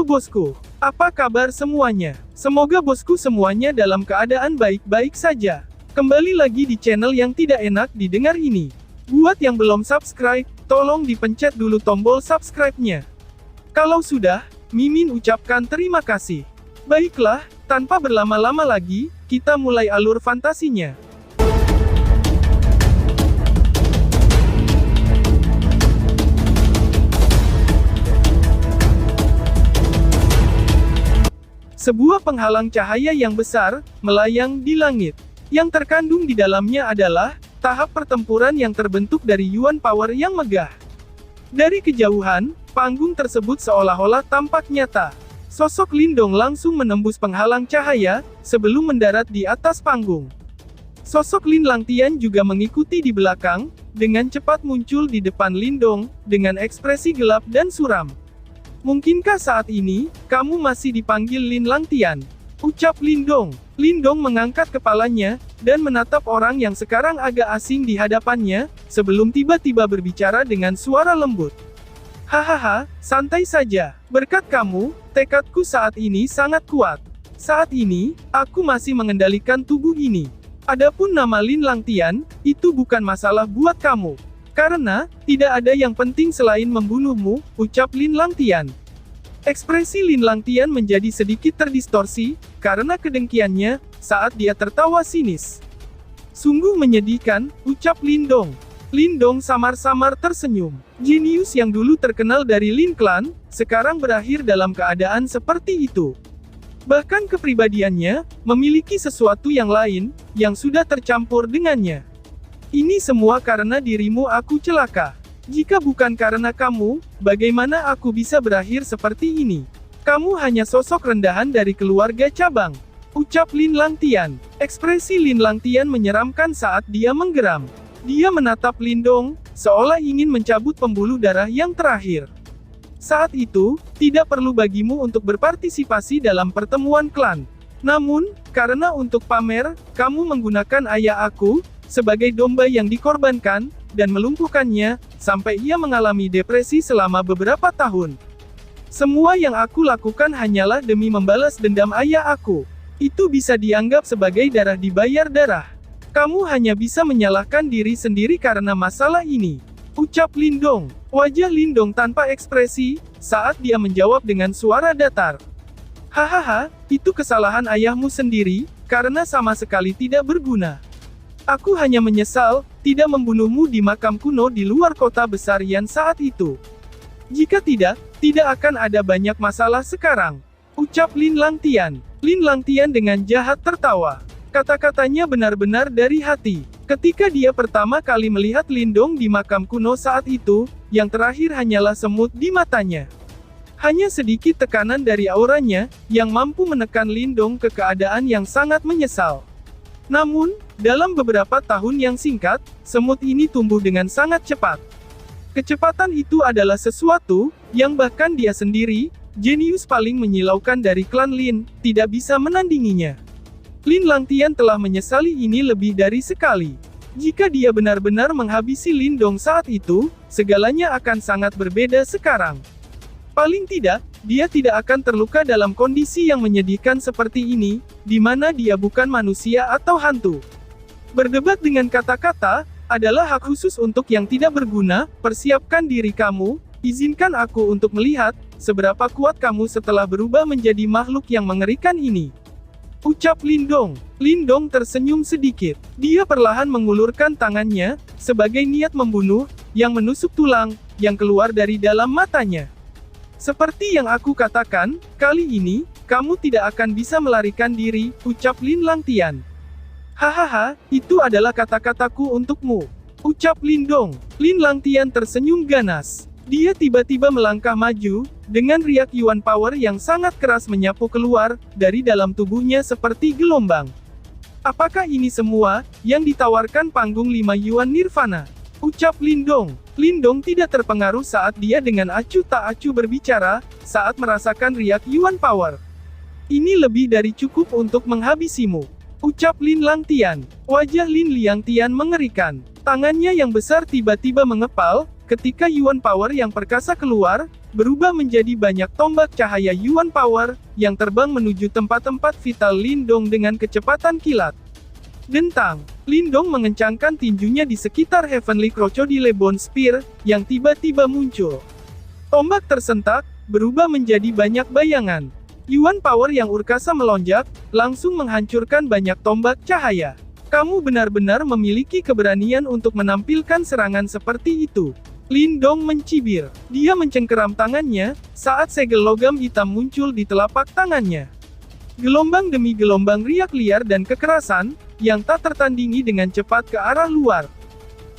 bosku. Apa kabar semuanya? Semoga bosku semuanya dalam keadaan baik-baik saja. Kembali lagi di channel yang tidak enak didengar ini. Buat yang belum subscribe, tolong dipencet dulu tombol subscribe-nya. Kalau sudah, Mimin ucapkan terima kasih. Baiklah, tanpa berlama-lama lagi, kita mulai alur fantasinya. Sebuah penghalang cahaya yang besar, melayang di langit. Yang terkandung di dalamnya adalah, tahap pertempuran yang terbentuk dari Yuan Power yang megah. Dari kejauhan, panggung tersebut seolah-olah tampak nyata. Sosok Lindong langsung menembus penghalang cahaya, sebelum mendarat di atas panggung. Sosok Lin Langtian juga mengikuti di belakang, dengan cepat muncul di depan Lindong, dengan ekspresi gelap dan suram. Mungkinkah saat ini, kamu masih dipanggil Lin Langtian? Ucap Lindong. Lindong mengangkat kepalanya, dan menatap orang yang sekarang agak asing di hadapannya, sebelum tiba-tiba berbicara dengan suara lembut. Hahaha, santai saja. Berkat kamu, tekadku saat ini sangat kuat. Saat ini, aku masih mengendalikan tubuh ini. Adapun nama Lin Langtian, itu bukan masalah buat kamu. Karena, tidak ada yang penting selain membunuhmu, ucap Lin Langtian. Ekspresi Lin Langtian menjadi sedikit terdistorsi, karena kedengkiannya, saat dia tertawa sinis. Sungguh menyedihkan, ucap Lindong. Lindong samar-samar tersenyum. Jenius yang dulu terkenal dari Lin Clan, sekarang berakhir dalam keadaan seperti itu. Bahkan kepribadiannya, memiliki sesuatu yang lain, yang sudah tercampur dengannya. Ini semua karena dirimu aku celaka. Jika bukan karena kamu, bagaimana aku bisa berakhir seperti ini? Kamu hanya sosok rendahan dari keluarga cabang. Ucap Lin Langtian. Ekspresi Lin Langtian menyeramkan saat dia menggeram. Dia menatap Lindong, seolah ingin mencabut pembuluh darah yang terakhir. Saat itu, tidak perlu bagimu untuk berpartisipasi dalam pertemuan klan. Namun, karena untuk pamer, kamu menggunakan ayah aku, sebagai domba yang dikorbankan, dan melumpuhkannya, sampai ia mengalami depresi selama beberapa tahun. Semua yang aku lakukan hanyalah demi membalas dendam ayah aku. Itu bisa dianggap sebagai darah dibayar darah. Kamu hanya bisa menyalahkan diri sendiri karena masalah ini. Ucap Lindong. Wajah Lindong tanpa ekspresi, saat dia menjawab dengan suara datar. Hahaha, itu kesalahan ayahmu sendiri, karena sama sekali tidak berguna. Aku hanya menyesal, tidak membunuhmu di makam kuno di luar kota besar Yan saat itu. Jika tidak akan ada banyak masalah sekarang. Ucap Lin Langtian. Lin Langtian dengan jahat tertawa. Kata-katanya benar-benar dari hati. Ketika dia pertama kali melihat Lindong di makam kuno saat itu, yang terakhir hanyalah semut di matanya. Hanya sedikit tekanan dari auranya, yang mampu menekan Lindong ke keadaan yang sangat menyesal. Namun, dalam beberapa tahun yang singkat, semut ini tumbuh dengan sangat cepat. Kecepatan itu adalah sesuatu, yang bahkan dia sendiri, jenius paling menyilaukan dari klan Lin, tidak bisa menandinginya. Lin Langtian telah menyesali ini lebih dari sekali. Jika dia benar-benar menghabisi Lindong saat itu, segalanya akan sangat berbeda sekarang. Paling tidak, dia tidak akan terluka dalam kondisi yang menyedihkan seperti ini, di mana dia bukan manusia atau hantu. Berdebat dengan kata-kata, adalah hak khusus untuk yang tidak berguna, persiapkan diri kamu, izinkan aku untuk melihat, seberapa kuat kamu setelah berubah menjadi makhluk yang mengerikan ini. Ucap Lindong. Lindong tersenyum sedikit. Dia perlahan mengulurkan tangannya, sebagai niat membunuh, yang menusuk tulang, yang keluar dari dalam matanya. Seperti yang aku katakan, kali ini, kamu tidak akan bisa melarikan diri, ucap Lin Langtian. Hahaha, itu adalah kata-kataku untukmu. Ucap Lindong. Lin Langtian tersenyum ganas. Dia tiba-tiba melangkah maju, dengan riak Yuan Power yang sangat keras menyapu keluar, dari dalam tubuhnya seperti gelombang. Apakah ini semua, yang ditawarkan panggung 5 Yuan Nirvana? Ucap Lindong. Lindong tidak terpengaruh saat dia dengan acuh tak acuh berbicara, saat merasakan riak Yuan Power. Ini lebih dari cukup untuk menghabisimu. Ucap Lin Langtian. Wajah Lin Langtian mengerikan. Tangannya yang besar tiba-tiba mengepal, ketika Yuan Power yang perkasa keluar, berubah menjadi banyak tombak cahaya Yuan Power, yang terbang menuju tempat-tempat vital Lindong dengan kecepatan kilat. Dentang, Lindong mengencangkan tinjunya di sekitar Heavenly Crocodile Bone Spear, yang tiba-tiba muncul. Tombak tersentak, berubah menjadi banyak bayangan. Yuan Power yang urkasa melonjak, langsung menghancurkan banyak tombak cahaya. Kamu benar-benar memiliki keberanian untuk menampilkan serangan seperti itu. Lindong mencibir. Dia mencengkeram tangannya, saat segel logam hitam muncul di telapak tangannya. Gelombang demi gelombang riak liar dan kekerasan, yang tak tertandingi dengan cepat ke arah luar.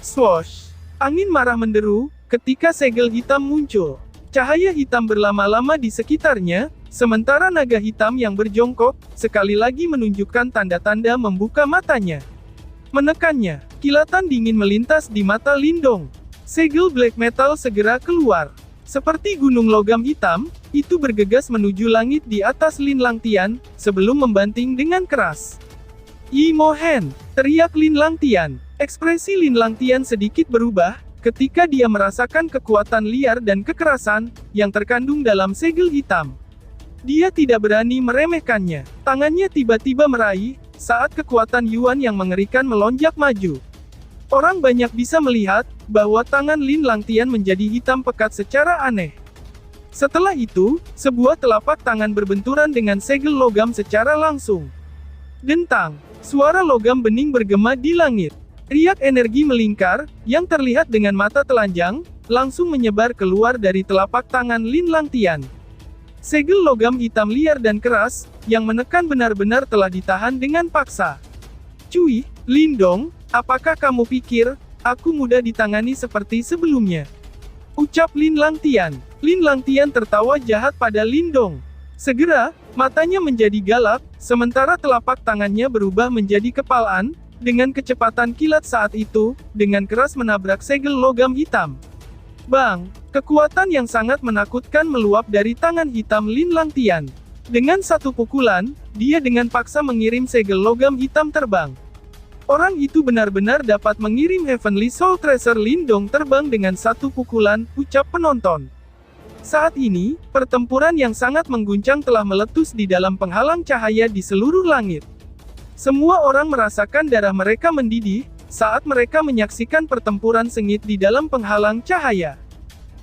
Swoosh! Angin marah menderu, ketika segel hitam muncul. Cahaya hitam berlama-lama di sekitarnya, sementara naga hitam yang berjongkok, sekali lagi menunjukkan tanda-tanda membuka matanya. Menekannya, kilatan dingin melintas di mata Lindong. Segel black metal segera keluar. Seperti gunung logam hitam, itu bergegas menuju langit di atas Lin Langtian, sebelum membanting dengan keras. Yi Mo Hen, teriak Lin Langtian. Ekspresi Lin Langtian sedikit berubah, ketika dia merasakan kekuatan liar dan kekerasan, yang terkandung dalam segel hitam. Dia tidak berani meremehkannya. Tangannya tiba-tiba meraih, saat kekuatan Yuan yang mengerikan melonjak maju. Orang banyak bisa melihat, bahwa tangan Lin Langtian menjadi hitam pekat secara aneh. Setelah itu, sebuah telapak tangan berbenturan dengan segel logam secara langsung. Dentang, suara logam bening bergema di langit. Riak energi melingkar, yang terlihat dengan mata telanjang, langsung menyebar keluar dari telapak tangan Lin Langtian. Segel logam hitam liar dan keras, yang menekan benar-benar telah ditahan dengan paksa. Cui, Lindong, apakah kamu pikir, aku mudah ditangani seperti sebelumnya? Ucap Lin Langtian. Lin Langtian tertawa jahat pada Lindong. Segera, matanya menjadi galak, sementara telapak tangannya berubah menjadi kepalan, dengan kecepatan kilat saat itu, dengan keras menabrak segel logam hitam. Bang! Kekuatan yang sangat menakutkan meluap dari tangan hitam Lin Langtian. Dengan satu pukulan, dia dengan paksa mengirim segel logam hitam terbang. Orang itu benar-benar dapat mengirim Heavenly Soul Tracer Lindong terbang dengan satu pukulan, ucap penonton. Saat ini, pertempuran yang sangat mengguncang telah meletus di dalam penghalang cahaya di seluruh langit. Semua orang merasakan darah mereka mendidih, saat mereka menyaksikan pertempuran sengit di dalam penghalang cahaya.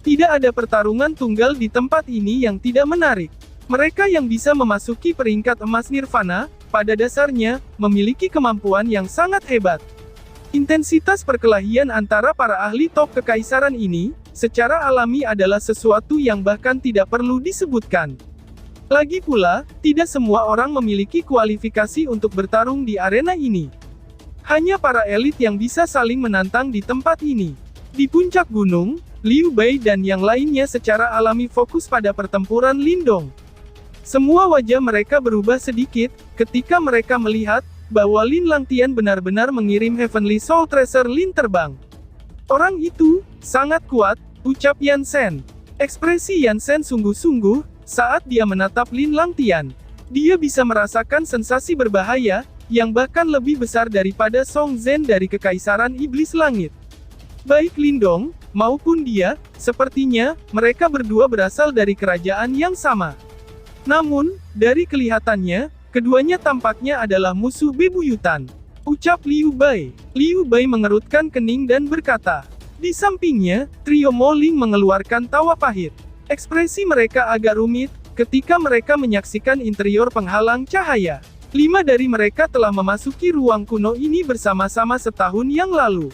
Tidak ada pertarungan tunggal di tempat ini yang tidak menarik. Mereka yang bisa memasuki peringkat emas Nirvana, pada dasarnya, memiliki kemampuan yang sangat hebat. Intensitas perkelahian antara para ahli top kekaisaran ini, secara alami adalah sesuatu yang bahkan tidak perlu disebutkan. Lagi pula, tidak semua orang memiliki kualifikasi untuk bertarung di arena ini. Hanya para elit yang bisa saling menantang di tempat ini. Di puncak gunung, Liu Bei dan yang lainnya secara alami fokus pada pertempuran Lindong. Semua wajah mereka berubah sedikit, ketika mereka melihat, bahwa Lin Langtian benar-benar mengirim Heavenly Soul Tracer Lin terbang. Orang itu, sangat kuat, ucap Yansen. Ekspresi Yansen sungguh-sungguh, saat dia menatap Lin Langtian. Dia bisa merasakan sensasi berbahaya, yang bahkan lebih besar daripada Song Zhen dari Kekaisaran Iblis Langit. Baik Lindong, maupun dia, sepertinya, mereka berdua berasal dari kerajaan yang sama. Namun, dari kelihatannya, keduanya tampaknya adalah musuh bebuyutan. Ucap Liu Bei. Liu Bei mengerutkan kening dan berkata. Di sampingnya, trio Mo Ling mengeluarkan tawa pahit. Ekspresi mereka agak rumit, ketika mereka menyaksikan interior penghalang cahaya. 5 dari mereka telah memasuki ruang kuno ini bersama-sama setahun yang lalu.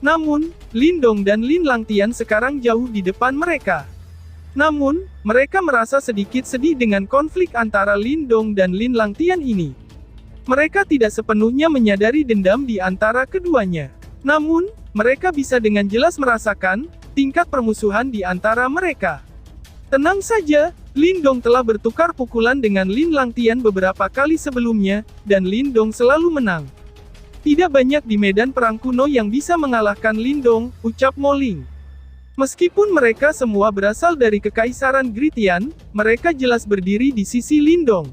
Namun, Lindong dan Lin Langtian sekarang jauh di depan mereka. Namun, mereka merasa sedikit sedih dengan konflik antara Lindong dan Lin Langtian ini. Mereka tidak sepenuhnya menyadari dendam di antara keduanya. Namun, mereka bisa dengan jelas merasakan tingkat permusuhan di antara mereka. Tenang saja, Lindong telah bertukar pukulan dengan Lin Langtian beberapa kali sebelumnya, dan Lindong selalu menang. Tidak banyak di medan perang kuno yang bisa mengalahkan Lindong, ucap Mo Ling. Meskipun mereka semua berasal dari Kekaisaran Gritian, mereka jelas berdiri di sisi Lindong.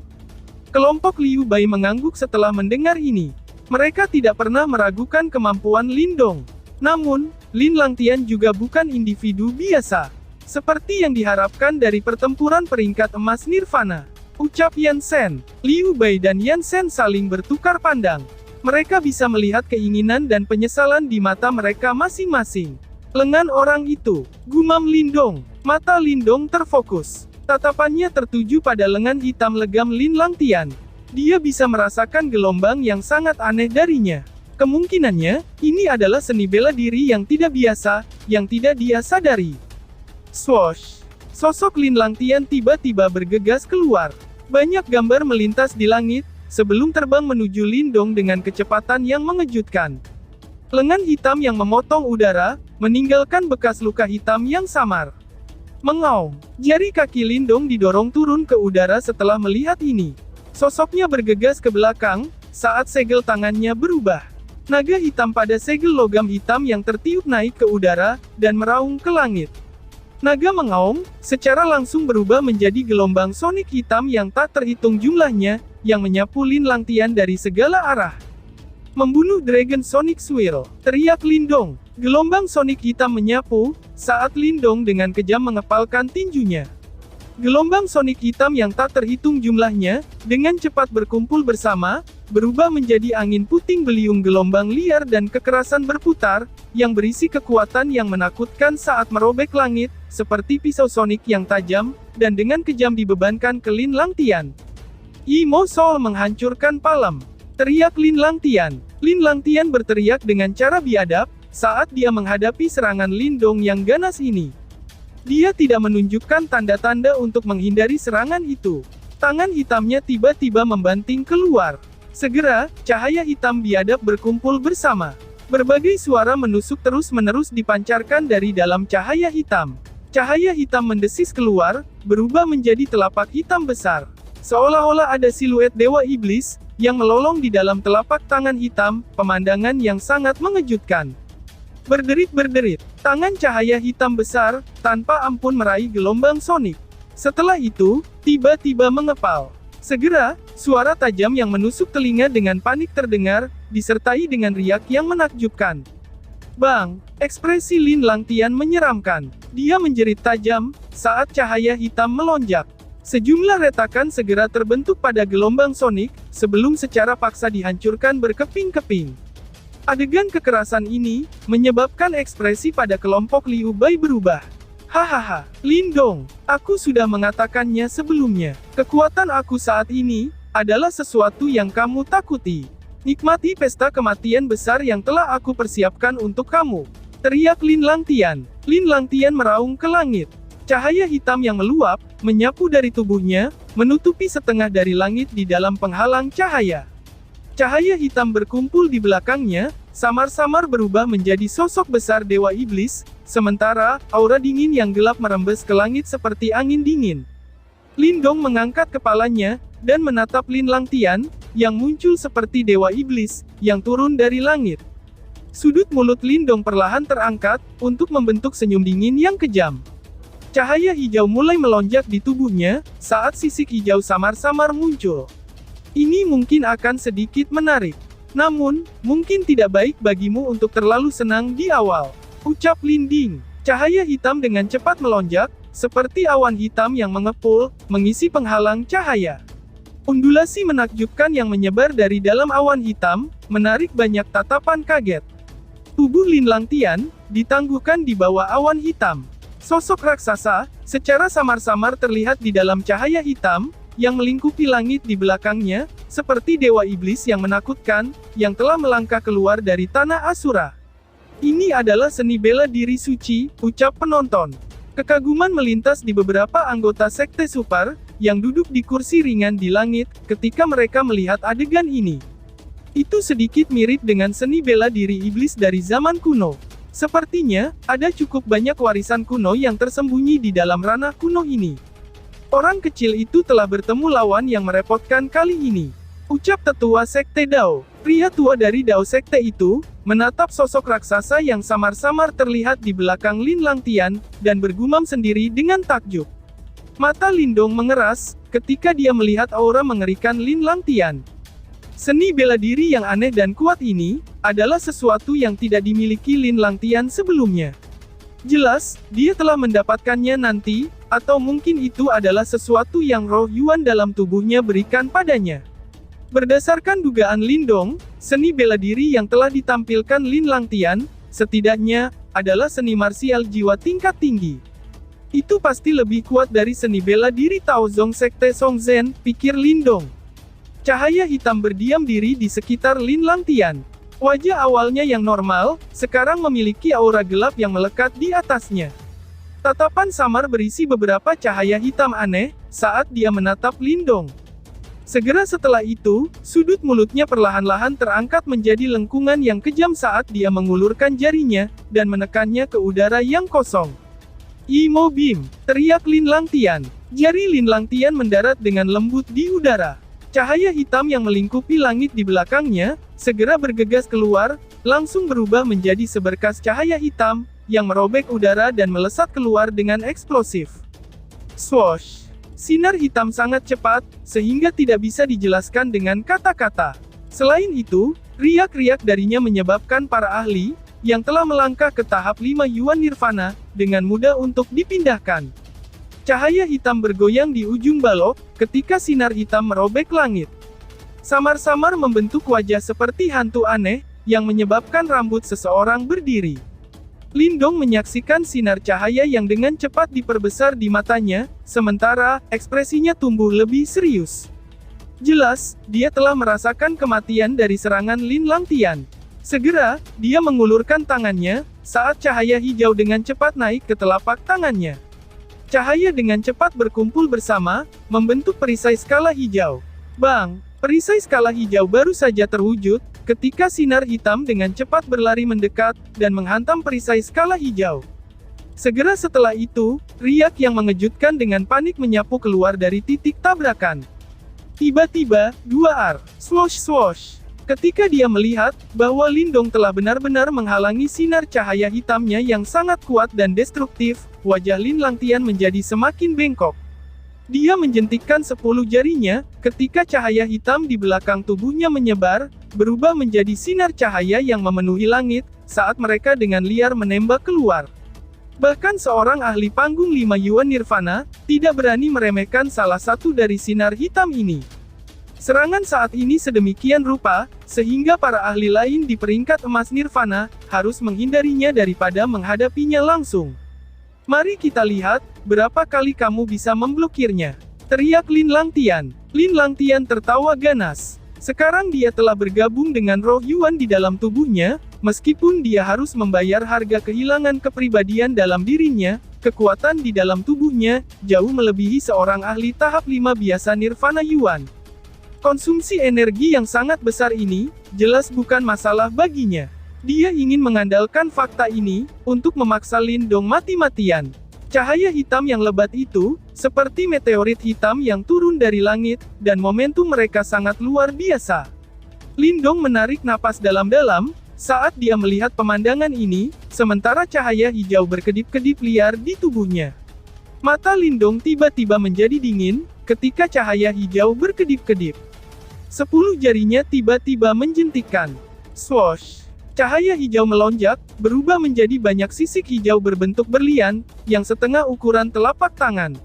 Kelompok Liu Bei mengangguk setelah mendengar ini. Mereka tidak pernah meragukan kemampuan Lindong. Namun, Lin Langtian juga bukan individu biasa. Seperti yang diharapkan dari pertempuran peringkat emas Nirvana. Ucap Yan Shen. Liu Bei dan Yan Shen saling bertukar pandang. Mereka bisa melihat keinginan dan penyesalan di mata mereka masing-masing. Lengan orang itu, gumam Lindong. Mata Lindong terfokus. Tatapannya tertuju pada lengan hitam legam Lin Langtian. Dia bisa merasakan gelombang yang sangat aneh darinya. Kemungkinannya, ini adalah seni bela diri yang tidak biasa, yang tidak dia sadari. Swoosh! Sosok Lin Langtian tiba-tiba bergegas keluar. Banyak gambar melintas di langit, sebelum terbang menuju Lindong dengan kecepatan yang mengejutkan. Lengan hitam yang memotong udara, meninggalkan bekas luka hitam yang samar. Mengaum, jari kaki Lindong didorong turun ke udara setelah melihat ini. Sosoknya bergegas ke belakang, saat segel tangannya berubah. Naga hitam pada segel logam hitam yang tertiup naik ke udara, dan meraung ke langit. Naga mengaum, secara langsung berubah menjadi gelombang sonik hitam yang tak terhitung jumlahnya, yang menyapu Lin Langtian dari segala arah. Membunuh Dragon Sonic Swirl, teriak Lindong. Gelombang sonik hitam menyapu, saat Lindong dengan kejam mengepalkan tinjunya. Gelombang sonik hitam yang tak terhitung jumlahnya, dengan cepat berkumpul bersama, berubah menjadi angin puting beliung gelombang liar dan kekerasan berputar, yang berisi kekuatan yang menakutkan saat merobek langit, seperti pisau sonik yang tajam, dan dengan kejam dibebankan ke Lin Langtian. Imo Soul menghancurkan Palem. Teriak Lin Langtian. Lin Langtian berteriak dengan cara biadab, saat dia menghadapi serangan Lindong yang ganas ini. Dia tidak menunjukkan tanda-tanda untuk menghindari serangan itu. Tangan hitamnya tiba-tiba membanting keluar. Segera, cahaya hitam biadab berkumpul bersama. Berbagai suara menusuk terus-menerus dipancarkan dari dalam cahaya hitam. Cahaya hitam mendesis keluar, berubah menjadi telapak hitam besar. Seolah-olah ada siluet Dewa Iblis, yang melolong di dalam telapak tangan hitam, pemandangan yang sangat mengejutkan. Berderit-berderit, tangan cahaya hitam besar, tanpa ampun meraih gelombang sonik. Setelah itu, tiba-tiba mengepal. Segera, suara tajam yang menusuk telinga dengan panik terdengar, disertai dengan riak yang menakjubkan. Bang! Ekspresi Lin Langtian menyeramkan. Dia menjerit tajam, saat cahaya hitam melonjak. Sejumlah retakan segera terbentuk pada gelombang sonik, sebelum secara paksa dihancurkan berkeping-keping. Adegan kekerasan ini, menyebabkan ekspresi pada kelompok Liu Bei berubah. Hahaha, Lindong, aku sudah mengatakannya sebelumnya. Kekuatan aku saat ini, adalah sesuatu yang kamu takuti. Nikmati pesta kematian besar yang telah aku persiapkan untuk kamu. Teriak Lin Langtian. Lin Langtian meraung ke langit. Cahaya hitam yang meluap, menyapu dari tubuhnya, menutupi setengah dari langit di dalam penghalang cahaya. Cahaya hitam berkumpul di belakangnya, samar-samar berubah menjadi sosok besar Dewa Iblis, sementara, aura dingin yang gelap merembes ke langit seperti angin dingin. Lindong mengangkat kepalanya, dan menatap Lin Langtian, yang muncul seperti Dewa Iblis, yang turun dari langit. Sudut mulut Lindong perlahan terangkat, untuk membentuk senyum dingin yang kejam. Cahaya hijau mulai melonjak di tubuhnya, saat sisik hijau samar-samar muncul. Ini mungkin akan sedikit menarik. Namun, mungkin tidak baik bagimu untuk terlalu senang di awal. Ucap Linding. Cahaya hitam dengan cepat melonjak, seperti awan hitam yang mengepul, mengisi penghalang cahaya. Undulasi menakjubkan yang menyebar dari dalam awan hitam, menarik banyak tatapan kaget. Tubuh Lin Langtian, ditangguhkan di bawah awan hitam. Sosok raksasa, secara samar-samar terlihat di dalam cahaya hitam, yang melingkupi langit di belakangnya, seperti Dewa Iblis yang menakutkan, yang telah melangkah keluar dari tanah Asura. Ini adalah seni bela diri suci, ucap penonton. Kekaguman melintas di beberapa anggota Sekte Super, yang duduk di kursi ringan di langit, ketika mereka melihat adegan ini. Itu sedikit mirip dengan seni bela diri iblis dari zaman kuno. Sepertinya, ada cukup banyak warisan kuno yang tersembunyi di dalam ranah kuno ini. Orang kecil itu telah bertemu lawan yang merepotkan kali ini. Ucap tetua Sekte Dao. Pria tua dari Dao Sekte itu, menatap sosok raksasa yang samar-samar terlihat di belakang Lin Langtian, dan bergumam sendiri dengan takjub. Mata Lindong mengeras, ketika dia melihat aura mengerikan Lin Langtian. Seni bela diri yang aneh dan kuat ini, adalah sesuatu yang tidak dimiliki Lin Langtian sebelumnya. Jelas, dia telah mendapatkannya nanti, atau mungkin itu adalah sesuatu yang roh Yuan dalam tubuhnya berikan padanya. Berdasarkan dugaan Lindong, seni bela diri yang telah ditampilkan Lin Langtian, setidaknya, adalah seni marsial jiwa tingkat tinggi. Itu pasti lebih kuat dari seni bela diri Taozong Sekte Songzhen, pikir Lindong. Cahaya hitam berdiam diri di sekitar Lin Langtian. Wajah awalnya yang normal, sekarang memiliki aura gelap yang melekat di atasnya. Tatapan samar berisi beberapa cahaya hitam aneh, saat dia menatap Lindong. Segera setelah itu, sudut mulutnya perlahan-lahan terangkat menjadi lengkungan yang kejam saat dia mengulurkan jarinya, dan menekannya ke udara yang kosong. Imo Beam, teriak Lin Langtian. Jari Lin Langtian mendarat dengan lembut di udara. Cahaya hitam yang melingkupi langit di belakangnya, segera bergegas keluar, langsung berubah menjadi seberkas cahaya hitam, yang merobek udara dan melesat keluar dengan eksplosif. Swoosh! Sinar hitam sangat cepat, sehingga tidak bisa dijelaskan dengan kata-kata. Selain itu, riak-riak darinya menyebabkan para ahli, yang telah melangkah ke tahap 5 Yuan Nirvana, dengan mudah untuk dipindahkan. Cahaya hitam bergoyang di ujung balok, ketika sinar hitam merobek langit. Samar-samar membentuk wajah seperti hantu aneh, yang menyebabkan rambut seseorang berdiri. Lindong menyaksikan sinar cahaya yang dengan cepat diperbesar di matanya, sementara, ekspresinya tumbuh lebih serius. Jelas, dia telah merasakan kematian dari serangan Lin Langtian. Segera, dia mengulurkan tangannya, saat cahaya hijau dengan cepat naik ke telapak tangannya. Cahaya dengan cepat berkumpul bersama, membentuk perisai skala hijau. Bang! Perisai skala hijau baru saja terwujud, ketika sinar hitam dengan cepat berlari mendekat, dan menghantam perisai skala hijau. Segera setelah itu, riak yang mengejutkan dengan panik menyapu keluar dari titik tabrakan. Tiba-tiba, 2R, swoosh swoosh. Ketika dia melihat, bahwa Lindong telah benar-benar menghalangi sinar cahaya hitamnya yang sangat kuat dan destruktif, wajah Lin Langtian menjadi semakin bengkok. Dia menjentikkan 10 jarinya, ketika cahaya hitam di belakang tubuhnya menyebar, berubah menjadi sinar cahaya yang memenuhi langit, saat mereka dengan liar menembak keluar. Bahkan seorang ahli panggung 5 Yuan Nirvana, tidak berani meremehkan salah satu dari sinar hitam ini. Serangan saat ini sedemikian rupa, sehingga para ahli lain di peringkat emas Nirvana, harus menghindarinya daripada menghadapinya langsung. Mari kita lihat, berapa kali kamu bisa memblokirnya. Teriak Lin Langtian. Lin Langtian tertawa ganas. Sekarang dia telah bergabung dengan roh Yuan di dalam tubuhnya, meskipun dia harus membayar harga kehilangan kepribadian dalam dirinya, kekuatan di dalam tubuhnya, jauh melebihi seorang ahli tahap 5 biasa Nirvana Yuan. Konsumsi energi yang sangat besar ini, jelas bukan masalah baginya. Dia ingin mengandalkan fakta ini, untuk memaksa Lindong mati-matian. Cahaya hitam yang lebat itu, seperti meteorit hitam yang turun dari langit, dan momentum mereka sangat luar biasa. Lindong menarik napas dalam-dalam, saat dia melihat pemandangan ini, sementara cahaya hijau berkedip-kedip liar di tubuhnya. Mata Lindong tiba-tiba menjadi dingin, ketika cahaya hijau berkedip-kedip. 10 jarinya tiba-tiba menjentikkan. Swoosh! Cahaya hijau melonjak, berubah menjadi banyak sisik hijau berbentuk berlian, yang setengah ukuran telapak tangan.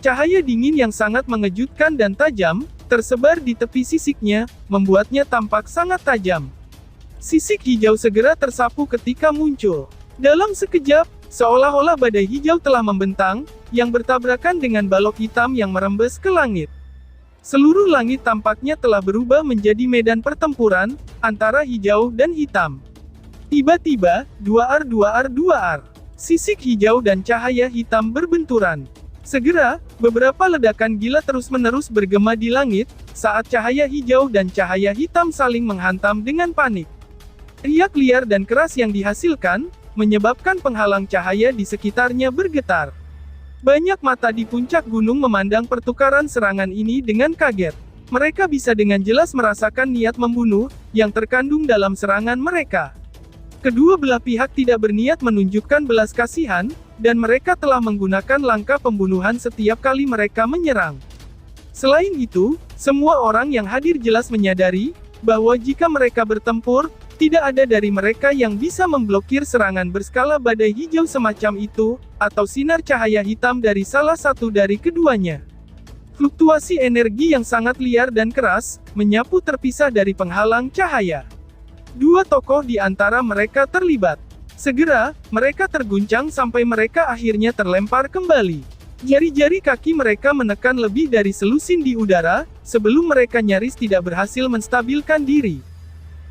Cahaya dingin yang sangat mengejutkan dan tajam, tersebar di tepi sisiknya, membuatnya tampak sangat tajam. Sisik hijau segera tersapu ketika muncul. Dalam sekejap, seolah-olah badai hijau telah membentang, yang bertabrakan dengan balok hitam yang merembes ke langit. Seluruh langit tampaknya telah berubah menjadi medan pertempuran, antara hijau dan hitam. Tiba-tiba, 2R. Sisik hijau dan cahaya hitam berbenturan. Segera, beberapa ledakan gila terus-menerus bergema di langit, saat cahaya hijau dan cahaya hitam saling menghantam dengan panik. Riak liar dan keras yang dihasilkan, menyebabkan penghalang cahaya di sekitarnya bergetar. Banyak mata di puncak gunung memandang pertukaran serangan ini dengan kaget. Mereka bisa dengan jelas merasakan niat membunuh, yang terkandung dalam serangan mereka. Kedua belah pihak tidak berniat menunjukkan belas kasihan, dan mereka telah menggunakan langkah pembunuhan setiap kali mereka menyerang. Selain itu, Semua orang yang hadir jelas menyadari, bahwa jika mereka bertempur, tidak ada dari mereka yang bisa memblokir serangan berskala badai hijau semacam itu, atau sinar cahaya hitam dari salah satu dari keduanya. Fluktuasi energi yang sangat liar dan keras, menyapu terpisah dari penghalang cahaya. Dua tokoh di antara mereka terlibat. Segera, mereka terguncang sampai mereka akhirnya terlempar kembali. Jari-jari kaki mereka menekan lebih dari selusin di udara, sebelum mereka nyaris tidak berhasil menstabilkan diri.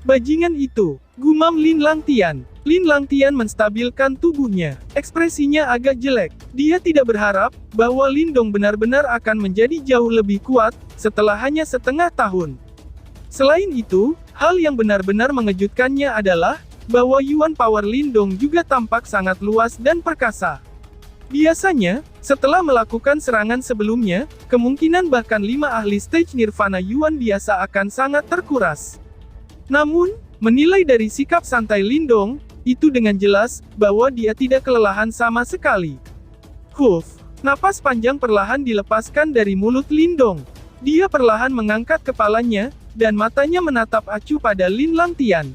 Bajingan itu, gumam Lin Langtian. Lin Langtian menstabilkan tubuhnya. Ekspresinya agak jelek. Dia tidak berharap, bahwa Lindong benar-benar akan menjadi jauh lebih kuat, setelah hanya setengah tahun. Selain itu, hal yang benar-benar mengejutkannya adalah, bahwa Yuan Power Lindong juga tampak sangat luas dan perkasa. Biasanya, setelah melakukan serangan sebelumnya, kemungkinan bahkan 5 ahli stage Nirvana Yuan biasa akan sangat terkuras. Namun, menilai dari sikap santai Lindong, itu dengan jelas, bahwa dia tidak kelelahan sama sekali. Huff, napas panjang perlahan dilepaskan dari mulut Lindong. Dia perlahan mengangkat kepalanya, dan matanya menatap acuh pada Lin Langtian.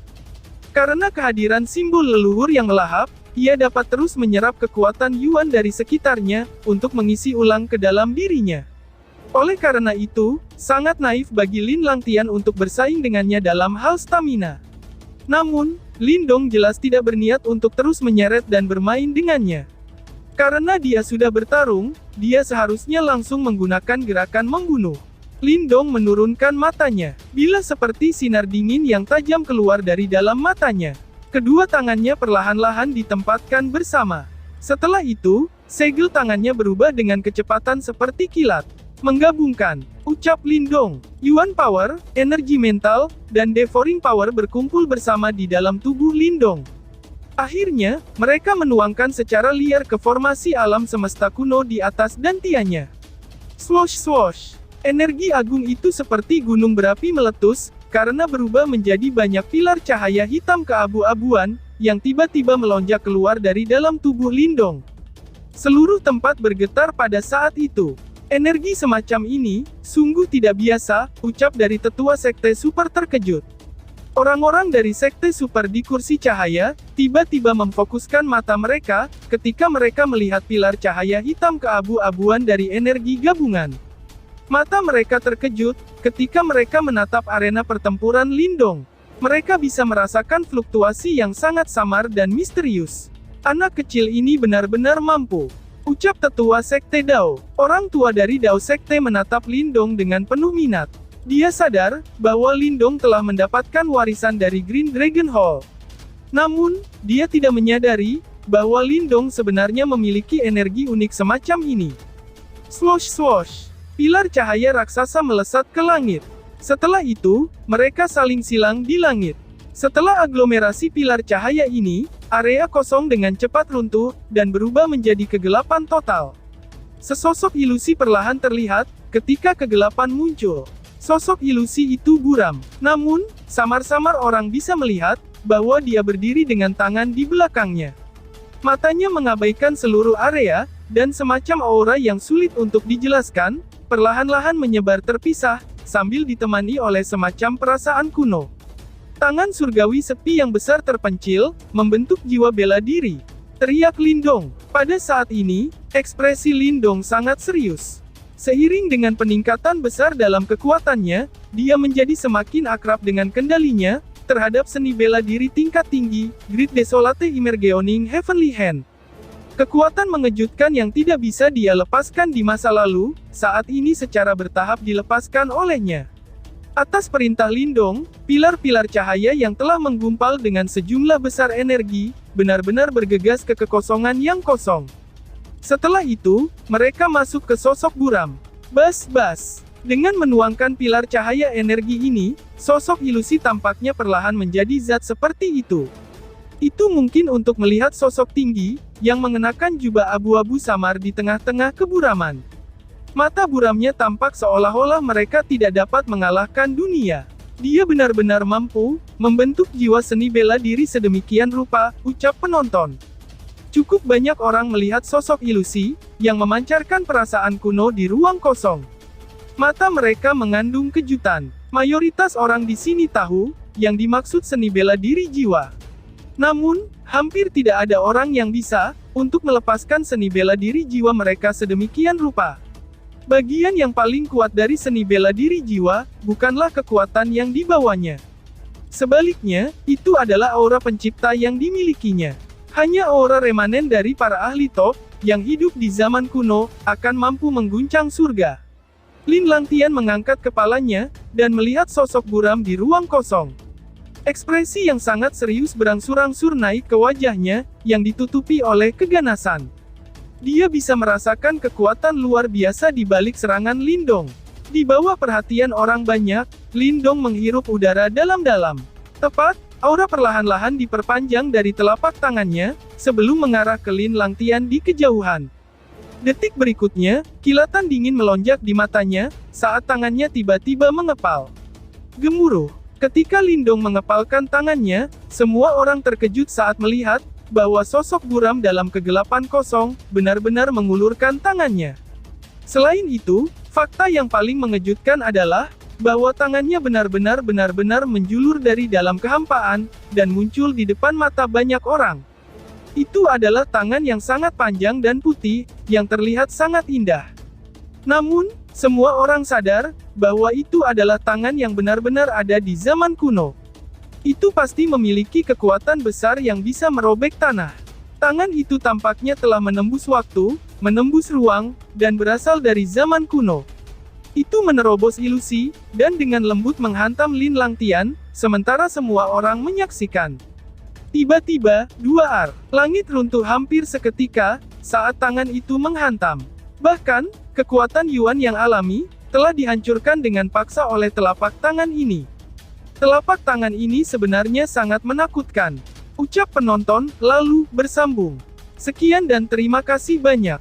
Karena kehadiran simbol leluhur yang melahap, ia dapat terus menyerap kekuatan Yuan dari sekitarnya, untuk mengisi ulang ke dalam dirinya. Oleh karena itu, sangat naif bagi Lin Langtian untuk bersaing dengannya dalam hal stamina. Namun, Lindong jelas tidak berniat untuk terus menyeret dan bermain dengannya. Karena dia sudah bertarung, dia seharusnya langsung menggunakan gerakan membunuh. Lindong menurunkan matanya, bila seperti sinar dingin yang tajam keluar dari dalam matanya. Kedua tangannya perlahan-lahan ditempatkan bersama. Setelah itu, segel tangannya berubah dengan kecepatan seperti kilat. Menggabungkan, ucap Lindong, Yuan Power, energi mental, dan Devouring Power berkumpul bersama di dalam tubuh Lindong. Akhirnya, mereka menuangkan secara liar ke formasi alam semesta kuno di atas dantiannya. Swosh swosh. Energi agung itu seperti gunung berapi meletus, karena berubah menjadi banyak pilar cahaya hitam keabu-abuan, yang tiba-tiba melonjak keluar dari dalam tubuh Lindong. Seluruh tempat bergetar pada saat itu. Energi semacam ini, sungguh tidak biasa, ucap dari tetua sekte super terkejut. Orang-orang dari sekte super di kursi cahaya, tiba-tiba memfokuskan mata mereka, ketika mereka melihat pilar cahaya hitam keabu-abuan dari energi gabungan. Mata mereka terkejut, ketika mereka menatap arena pertempuran Lindong. Mereka bisa merasakan fluktuasi yang sangat samar dan misterius. Anak kecil ini benar-benar mampu, ucap tetua sekte Dao. Orang tua dari Dao sekte menatap Lindong dengan penuh minat. Dia sadar, bahwa Lindong telah mendapatkan warisan dari Green Dragon Hall. Namun, dia tidak menyadari, bahwa Lindong sebenarnya memiliki energi unik semacam ini. Swosh swosh. Pilar cahaya raksasa melesat ke langit. Setelah itu, mereka saling silang di langit. Setelah aglomerasi pilar cahaya ini, area kosong dengan cepat runtuh, dan berubah menjadi kegelapan total. Sesosok ilusi perlahan terlihat, ketika kegelapan muncul. Sosok ilusi itu buram. Namun, samar-samar orang bisa melihat, bahwa dia berdiri dengan tangan di belakangnya. Matanya mengabaikan seluruh area, dan semacam aura yang sulit untuk dijelaskan, perlahan-lahan menyebar terpisah, sambil ditemani oleh semacam perasaan kuno. Tangan surgawi sepi yang besar terpencil, membentuk jiwa bela diri. Teriak Lindong. Pada saat ini, ekspresi Lindong sangat serius. Seiring dengan peningkatan besar dalam kekuatannya, dia menjadi semakin akrab dengan kendalinya, terhadap seni bela diri tingkat tinggi, Great Desolate Emergeoning Heavenly Hand. Kekuatan mengejutkan yang tidak bisa dia lepaskan di masa lalu, saat ini secara bertahap dilepaskan olehnya. Atas perintah Lindong, pilar-pilar cahaya yang telah menggumpal dengan sejumlah besar energi, benar-benar bergegas ke kekosongan yang kosong. Setelah itu, mereka masuk ke sosok buram. Bas-bas. Dengan menuangkan pilar cahaya energi ini, sosok ilusi tampaknya perlahan menjadi zat seperti itu. Itu mungkin untuk melihat sosok tinggi, yang mengenakan jubah abu-abu samar di tengah-tengah keburaman. Mata buramnya tampak seolah-olah mereka tidak dapat mengalahkan dunia. Dia benar-benar mampu, membentuk jiwa seni bela diri sedemikian rupa, ucap penonton. Cukup banyak orang melihat sosok ilusi, yang memancarkan perasaan kuno di ruang kosong. Mata mereka mengandung kejutan. Mayoritas orang di sini tahu, yang dimaksud seni bela diri jiwa. Namun, hampir tidak ada orang yang bisa, untuk melepaskan seni bela diri jiwa mereka sedemikian rupa. Bagian yang paling kuat dari seni bela diri jiwa, bukanlah kekuatan yang dibawanya. Sebaliknya, itu adalah aura pencipta yang dimilikinya. Hanya aura remanen dari para ahli top, yang hidup di zaman kuno, akan mampu mengguncang surga. Lin Langtian mengangkat kepalanya, dan melihat sosok buram di ruang kosong. Ekspresi yang sangat serius berangsur-angsur naik ke wajahnya, yang ditutupi oleh keganasan. Dia bisa merasakan kekuatan luar biasa di balik serangan Lindong. Di bawah perhatian orang banyak, Lindong menghirup udara dalam-dalam. Tepat, aura perlahan-lahan diperpanjang dari telapak tangannya, sebelum mengarah ke Lin Langtian di kejauhan. Detik berikutnya, kilatan dingin melonjak di matanya, saat tangannya tiba-tiba mengepal. Gemuruh. Ketika Lindong mengepalkan tangannya, semua orang terkejut saat melihat, bahwa sosok buram dalam kegelapan kosong, benar-benar mengulurkan tangannya. Selain itu, fakta yang paling mengejutkan adalah, bahwa tangannya benar-benar menjulur dari dalam kehampaan, dan muncul di depan mata banyak orang. Itu adalah tangan yang sangat panjang dan putih, yang terlihat sangat indah. Namun, semua orang sadar, bahwa itu adalah tangan yang benar-benar ada di zaman kuno. Itu pasti memiliki kekuatan besar yang bisa merobek tanah. Tangan itu tampaknya telah menembus waktu, menembus ruang, dan berasal dari zaman kuno. Itu menerobos ilusi, dan dengan lembut menghantam Lin Langtian, sementara semua orang menyaksikan. Tiba-tiba, langit runtuh hampir seketika, saat tangan itu menghantam. Bahkan, kekuatan Yuan yang alami, telah dihancurkan dengan paksa oleh telapak tangan ini. Telapak tangan ini sebenarnya sangat menakutkan. Ucap penonton, lalu, bersambung. Sekian dan terima kasih banyak.